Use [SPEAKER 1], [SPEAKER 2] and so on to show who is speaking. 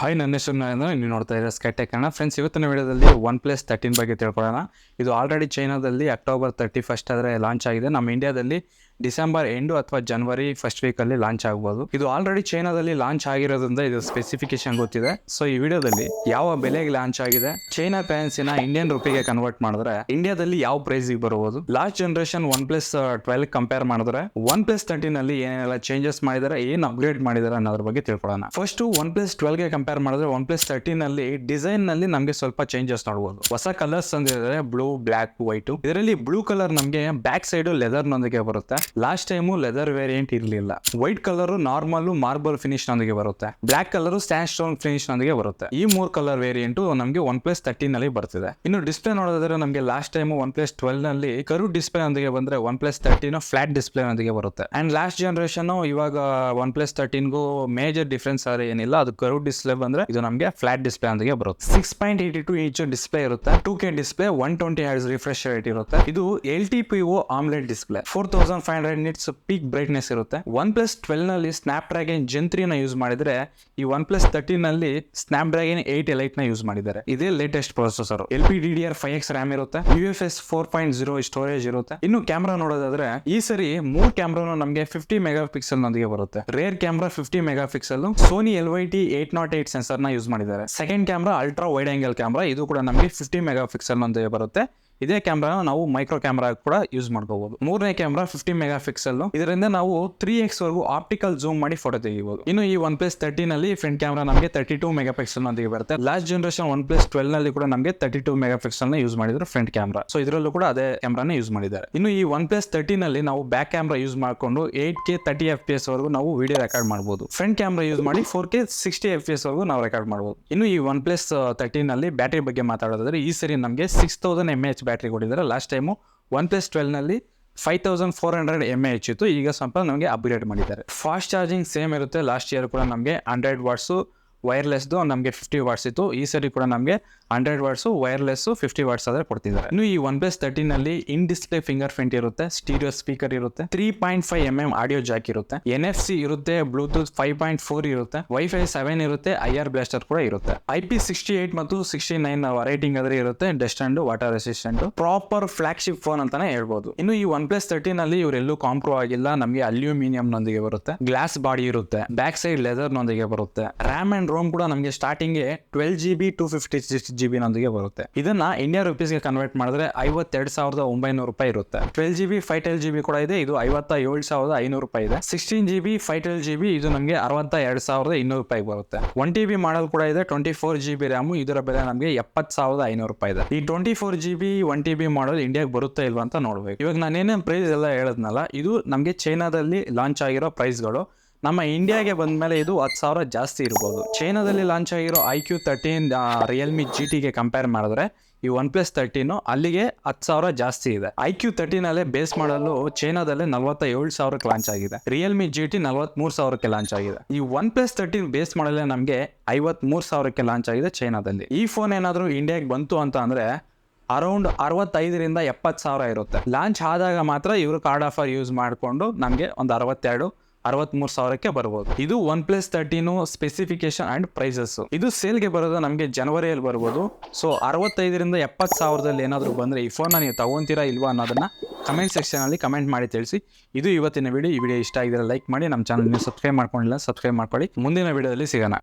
[SPEAKER 1] Hi, ನನ್ನ ಹೆಸರು ನರೇಂದ್ರ. ನೀವು ನೋಡ್ತಾ ಇದ್ದೀರಾ STK ಕನ್ನಡ. ಫ್ರೆಂಡ್ಸ್, ಇವತ್ತಿನ ವಿಡಿಯೋದಲ್ಲಿ OnePlus 13 ಬಗ್ಗೆ ತಿಳ್ಕೊಳ್ಳೋಣ. ಇದು ಆಲ್ರೆಡಿ ಚೈನಾದಲ್ಲಿ ಅಕ್ಟೋಬರ್ 31 ಆದರೆ ಲಾಂಚ್ ಆಗಿದೆ. ನಮ್ಮ ಇಂಡಿಯಾದಲ್ಲಿ ಡಿಸೆಂಬರ್ ಎಂಡು ಅಥವಾ ಜನವರಿ ಫಸ್ಟ್ ವೀಕಲ್ಲಿ ಲಾಂಚ್ ಆಗ್ಬೋದು. ಇದು ಆಲ್ರೆಡಿ ಚೈನಾದಲ್ಲಿ ಲಾಂಚ್ ಆಗಿರೋದ್ರಿಂದ ಇದು ಸ್ಪೆಸಿಫಿಕೇಶನ್ ಗೊತ್ತಿದೆ. ಸೊ ಈ ವಿಡಿಯೋದಲ್ಲಿ ಯಾವ ಬೆಲೆಗೆ ಲಾಂಚ್ ಆಗಿದೆ, ಚೈನಾ ಕರೆನ್ಸಿನ ಇಂಡಿಯನ್ ರುಪಿಗೆ ಕನ್ವರ್ಟ್ ಮಾಡಿದ್ರೆ ಇಂಡಿಯಾದಲ್ಲಿ ಯಾವ ಪ್ರೈಸ್ಗೆ ಬರಬಹುದು, ಲಾಸ್ಟ್ ಜನರೇಷನ್ OnePlus 12 ಕಂಪೇರ್ ಮಾಡಿದ್ರೆ OnePlus 13 ಅಲ್ಲಿ ಏನೆಲ್ಲ ಚೇಂಜಸ್ ಮಾಡಿದ್ದಾರೆ, ಏನು ಅಪ್ಗ್ರೇಡ್ ಮಾಡಿದ್ದಾರೆ ಅನ್ನೋದ್ರ ಬಗ್ಗೆ ತಿಳ್ಕೊಳ್ಳೋಣ. ಫಸ್ಟ್ OnePlus 12ಗೆ ಕಂಪೇರ್ ಮಾಡಿದ್ರೆ OnePlus 13 ಅಲ್ಲಿ ಡಿಸೈನ್ ನಲ್ಲಿ ನಮಗೆ ಸ್ವಲ್ಪ ಚೇಂಜಸ್ ನೋಡಬಹುದು. ಹೊಸ ಕಲರ್ಸ್ ಅಂದ್ರೆ ಬ್ಲೂ, ಬ್ಲಾಕ್, ವೈಟ್. ಇದರಲ್ಲಿ ಬ್ಲೂ ಕಲರ್ ನಮಗೆ ಬ್ಯಾಕ್ ಸೈಡ್ ಲೆದರ್ ನೊಂದಿಗೆ ಬರುತ್ತೆ. ಲಾಸ್ಟ್ ಟೈಮು ಲೆದರ್ ವೇರಿಯಂಟ್ ಇರಲಿಲ್ಲ. White colour normal marble finish ನೊಂದಿಗೆ ಬರುತ್ತೆ. Black colour sand stone finish ನೊಂದಿಗೆ ಬರುತ್ತೆ. ಈ 3 ಕಲರ್ ವೇರಿಯಂಟ್ ನಮಗೆ OnePlus 13 ನಲ್ಲಿ ಬರ್ತಿದೆ. ಇನ್ನು ಡಿಸ್ಪ್ಲೇ ನೋಡಿದ್ರೆ ನಮಗೆ ಲಾಸ್ಟ್ ಟೈಮ್ OnePlus 12 ನಲ್ಲಿ ಕರ್ವ್ ಡಿಸ್ಪ್ಲೇ ನೊಂದಿಗೆ ಬಂದ್ರೆ OnePlus 13 ಫ್ಲಾಟ್ ಡಿಸ್ಪ್ಲೇ ನೊಂದಿಗೆ ಬರುತ್ತೆ. ಅಂಡ್ ಲಾಸ್ಟ್ ಜನರೇಷನ್ ಇವಾಗ OnePlus 13 ಮೇಜರ್ ಡಿಫರೆನ್ಸ್ ಏನಿಲ್ಲ. ಅದು ಕರ್ವ್ ಡಿಸ್ಪ್ಲೇ ಬಂದ್ರೆ ಇದು ನಮಗೆ ಫ್ಲಾಟ್ ಡಿಸ್ಪ್ಲೇ ನೊಂದಿಗೆ ಬರುತ್ತೆ. 6.82 ಇಂಚ್ ಡಿಸ್ಪ್ಲೇ ಇರುತ್ತೆ. 2K display, 120 Hz refresh rate ಇರುತ್ತೆ. ಇದು LTPO omelette display. 4500 nits peak brightness ಇರುತ್ತೆ. OnePlus 12 ನಲ್ಲಿ ಸ್ನ್ಯಾಪ್ಡ್ರ್ಯಾಗನ್ Gen 3 ನ ಯೂಸ್ ಮಾಡಿದ್ರೆ ಈ OnePlus 13 ನಲ್ಲಿ ಸ್ನ್ಯಾಪ್ಡ್ರ್ಯಾಗನ್ 8 Elite ನ ಯೂಸ್ ಮಾಡಿದ್ದಾರೆ. ಇದೇ ಲೇಟೆಸ್ಟ್ ಪ್ರೊಸೆಸರ್. LPDDR5X RAM ಇರುತ್ತೆ. UFS 4.0 ಸ್ಟೋರೇಜ್ ಇರುತ್ತೆ. ಇನ್ನು ಕ್ಯಾಮ್ರಾ ನೋಡೋದಾದ್ರೆ ಈ ಸರಿ 3 ಕ್ಯಾಮ್ರಾನು ನಮಗೆ 50 ಮೆಗಾ ಪಿಕ್ಸೆಲ್ ನೊಂದಿಗೆ ಬರುತ್ತೆ. Rear camera 50 megapixel. Sony LYT 808 sensor ನ ಯೂಸ್ ಮಾಡಿದ್ದಾರೆ. Second camera ultra wide angle camera. ಇದು ಕೂಡ ನಮಗೆ 50 ಮೆಗಾ ಪಿಕ್ಸೆಲ್ ನೊಂದಿಗೆ ಬರುತ್ತೆ. ಇದೇ ಕ್ಯಾಮ್ರಾ ನಾವು ಮೈಕ್ರೋ ಕ್ಯಾಮ್ರಾ ಕೂಡ ಯೂಸ್ ಮಾಡಬಹುದು. ಮೂರನೇ ಕ್ಯಾಮ್ರಾ 50 ಮೆಗಾ ಪಿಕ್ಸೆಲ್. ಇದರಿಂದ ನಾವು 3x ವರೆಗೂ ಆಪ್ಟಿಕಲ್ ಜೂಮ್ ಮಾಡಿ ಫೋಟೋ ತೆಗಿಬಹುದು. ಇನ್ನು ಈ OnePlus 13 ಅಲ್ಲಿ ಫ್ರಂಟ್ ಕ್ಯಾಮ್ರಾ ನಮಗೆ 32 ಮೆಗಾ ಪಿಕ್ಸೆಲ್ ನೊಂದಿಗೆ ಬರುತ್ತೆ. ಲಾಸ್ಟ್ ಜನರೇಷನ್ OnePlus 12 ನಲ್ಲಿ ಕೂಡ ನಮಗೆ 32 ಮೆಗಾ ಪಿಕ್ಸೆಲ್ ನ ಯೂಸ್ ಮಾಡಿದ್ರು ಫ್ರಂಟ್ ಕ್ಯಾಮ್ರಾ. ಸೊ ಇದರಲ್ಲೂ ಕೂಡ ಅದೇ ಕ್ಯಾಮ್ರಾನ ಯೂಸ್ ಮಾಡಿದ್ದಾರೆ. ಇನ್ನು ಈ OnePlus 13 ಅಲ್ಲಿ ನಾವು ಬ್ಯಾಕ್ ಕ್ಯಾಮ್ರಾ ಯೂಸ್ ಮಾಡಿಕೊಂಡು 8K 30 FPS ವರೆಗೂ ನಾವು ವಿಡಿಯೋ ರೆಕಾರ್ಡ್ ಮಾಡಬಹುದು. ಫ್ರಂಟ್ ಕ್ಯಾಮ್ರಾ ಯೂಸ್ ಮಾಡಿ 4K 60 FPS ವರೆಗೂ ನಾವು ರೆಕಾರ್ಡ್ ಮಾಡಬಹುದು. ಇನ್ನು ಈ OnePlus 13 ಅಲ್ಲಿ ಬ್ಯಾಟರಿ ಬಗ್ಗೆ ಮಾತಾಡೋದಾದ್ರೆ ಈ ಸರಿ ನಮಗೆ 6000 mAh ಬ್ಯಾಟರಿ ಕೊಟ್ಟಿದ್ದಾರೆ. ಲಾಸ್ಟ್ ಟೈಮು OnePlus 12 ನಲ್ಲಿ 5400 mAh ಇತ್ತು. ಈಗ ಸ್ವಲ್ಪ ನಮಗೆ ಅಪ್ಗ್ರೇಡ್ ಮಾಡಿದ್ದಾರೆ. ಫಾಸ್ಟ್ ಚಾರ್ಜಿಂಗ್ ಸೇಮ್ ಇರುತ್ತೆ. ಲಾಸ್ಟ್ ಇಯರ್ ಕೂಡ ನಮಗೆ 100 ವಾಟ್ಸು ವೈರ್ಲೆಸ್ದು ನಮಗೆ 50 ವಾಟ್ಸ್ ಇತ್ತು. ಈ ಸರಿ ಕೂಡ ನಮಗೆ 100 ವಾಟ್ಸು ವೈರ್ಲೆಸ್ 50 ವಾಟ್ಸ್ ಆದ್ರೆ ಕೊಡ್ತಿದ್ದಾರೆ. ಇನ್ನು ಈ OnePlus 13 ನಲ್ಲಿ ಇನ್ ಡಿಸ್ಪ್ಲೇ ಫಿಂಗರ್ ಪ್ರಿಂಟ್ ಇರುತ್ತೆ. ಸ್ಟೀರಿಯೋ ಸ್ಪೀಕರ್ ಇರುತ್ತೆ. 3.5 ಆಡಿಯೋ ಜಾಕ್ ಇರುತ್ತೆ. NFC ಇರುತ್ತೆ. ಬ್ಲೂಟೂತ್ 5.4 ಇರುತ್ತೆ. Wi-Fi 7 ಇರುತ್ತೆ. IR ಬ್ಲಾಸ್ಟರ್ ಕೂಡ ಇರುತ್ತೆ. IP68 ಮತ್ತು 69 ರೇಟಿಂಗ್ ಆದ್ರೆ ಇರುತ್ತೆ. Dust and water resistant. Proper flagship phone ಅಂತಾನೆ ಹೇಳ್ಬೋದು. ಇನ್ನು ಈ OnePlus 13 ಅಲ್ಲಿ ಇವರೆಲ್ಲೂ ಕಾಂಪ್ರೋ ಆಗಿಲ್ಲ. ನಮಗೆ ಅಲ್ಯೂಮಿನಿಯಂ ನೊಂದಿಗೆ ಬರುತ್ತೆ. ಗ್ಲಾಸ್ ಬಾಡಿ ಇರುತ್ತೆ. ಬ್ಯಾಕ್ ಸೈಡ್ ಲೆದರ್ ನೊಂದಿಗೆ ಬರುತ್ತೆ. ರ್ಯಾಮ್ ಅಂಡ್ ರೋಮ್ ಕೂಡ ನಮಗೆ ಸ್ಟಾರ್ಟಿಂಗ್ 12GB 256GB ನೊಂದಿಗೆ ಬರುತ್ತೆ. ಇದನ್ನ ಇಂಡಿಯಾ ರುಪೀಸ್ಗೆ ಕನ್ವರ್ಟ್ ಮಾಡಿದ್ರೆ 52,900 ರೂಪಾಯಿ ಇರುತ್ತೆ. 12GB 512GB ಕೂಡ ಇದೆ. ಇದು 57,500 ರೂಪಾಯಿ ಇದೆ. 16GB 512GB ಇದು ನಮಗೆ 62,200 ರೂಪಾಯಿ ಬರುತ್ತೆ. 1TB ಮಾಡಲ್ ಕೂಡ ಇದೆ. 24GB RAM. ಇದರ ಬೆಲೆ ನಮಗೆ 70,500 ರೂಪಾಯಿ ಇದೆ. ಈ 24GB 1TB ಮಾಡಲ್ ಇಂಡಿಯಾಗೆ ಬರುತ್ತೆ ಇಲ್ವಾ ಅಂತ ನೋಡ್ಬೇಕು. ಇವಾಗ ನಾನು ಏನೇನು ಪ್ರೈಸ್ ಎಲ್ಲ ಹೇಳದ್ನಲ್ಲ, ಇದು ನಮಗೆ ಚೈನಾದಲ್ಲಿ ಲಾಂಚ್ ಆಗಿರೋ ಪ್ರೈಸ್ಗಳು. ನಮ್ಮ ಇಂಡಿಯಾಗೆ ಬಂದ್ಮೇಲೆ ಇದು 10,000 ಜಾಸ್ತಿ ಇರ್ಬೋದು. ಚೈನಾದಲ್ಲಿ ಲಾಂಚ್ ಆಗಿರೋ iQ13 ರಿಯಲ್ಮಿ GTಗೆ ಕಂಪೇರ್ ಮಾಡಿದ್ರೆ ಈ OnePlus 13 ಅಲ್ಲಿಗೆ 10,000 ಜಾಸ್ತಿ ಇದೆ. iQ13 ಅಲ್ಲೇ ಬೇಸ್ ಮಾಡಲು ಚೈನಾದಲ್ಲೇ 47,000ಕ್ಕೆ ಲಾಂಚ್ ಆಗಿದೆ. ರಿಯಲ್ಮಿ GT 43,000ಕ್ಕೆ ಲಾಂಚ್ ಆಗಿದೆ. ಈ OnePlus 13 ಬೇಸ್ ಮಾಡಲೇ ನಮಗೆ 53,000ಕ್ಕೆ ಲಾಂಚ್ ಆಗಿದೆ ಚೈನಾದಲ್ಲಿ. ಈ ಫೋನ್ ಏನಾದರೂ ಇಂಡಿಯಾಗೆ ಬಂತು ಅಂತ ಅಂದ್ರೆ ಅರೌಂಡ್ 65,000ರಿಂದ 70,000 ಇರುತ್ತೆ. ಲಾಂಚ್ ಆದಾಗ ಮಾತ್ರ ಇವರು ಕಾರ್ಡ್ ಆಫರ್ ಯೂಸ್ ಮಾಡಿಕೊಂಡು ನಮಗೆ ಒಂದು 63,000ಕ್ಕೆ ಬರ್ಬೋದು. ಇದು OnePlus 13 ಸ್ಪೆಸಿಫಿಕೇಶನ್ ಅಂಡ್ ಪ್ರೈಸಸ್. ಇದು ಸೇಲ್ಗೆ ಬರೋದು ನಮಗೆ ಜನವರಿಯಲ್ಲಿ ಬರ್ಬೋದು. ಸೊ 65,000ರಿಂದ 70,000ದಲ್ಲಿ ಏನಾದರೂ ಬಂದರೆ ಈ ಫೋನ್ನ ನೀವು ತಗೊಂತೀರಾ ಇಲ್ವಾ ಅನ್ನೋದನ್ನ ಕಮೆಂಟ್ ಸೆಕ್ಷನಲ್ಲಿ ಕಮೆಂಟ್ ಮಾಡಿ ತಿಳಿಸಿ. ಇದು ಇವತ್ತಿನ ವಿಡಿಯೋ. ಈ ವಿಡಿಯೋ ಇಷ್ಟ ಆಗಿದ್ರೆ ಲೈಕ್ ಮಾಡಿ. ನಮ್ಮ ಚಾನಲ್ ನೀವು ಸಬ್ಸ್ಕ್ರೈಬ್ ಮಾಡ್ಕೊಂಡಿಲ್ಲ ಸಬ್ಸ್ಕ್ರೈಬ್ ಮಾಡ್ಕೊಳ್ಳಿ. ಮುಂದಿನ ವಿಡಿಯೋದಲ್ಲಿ ಸಿಗೋಣ.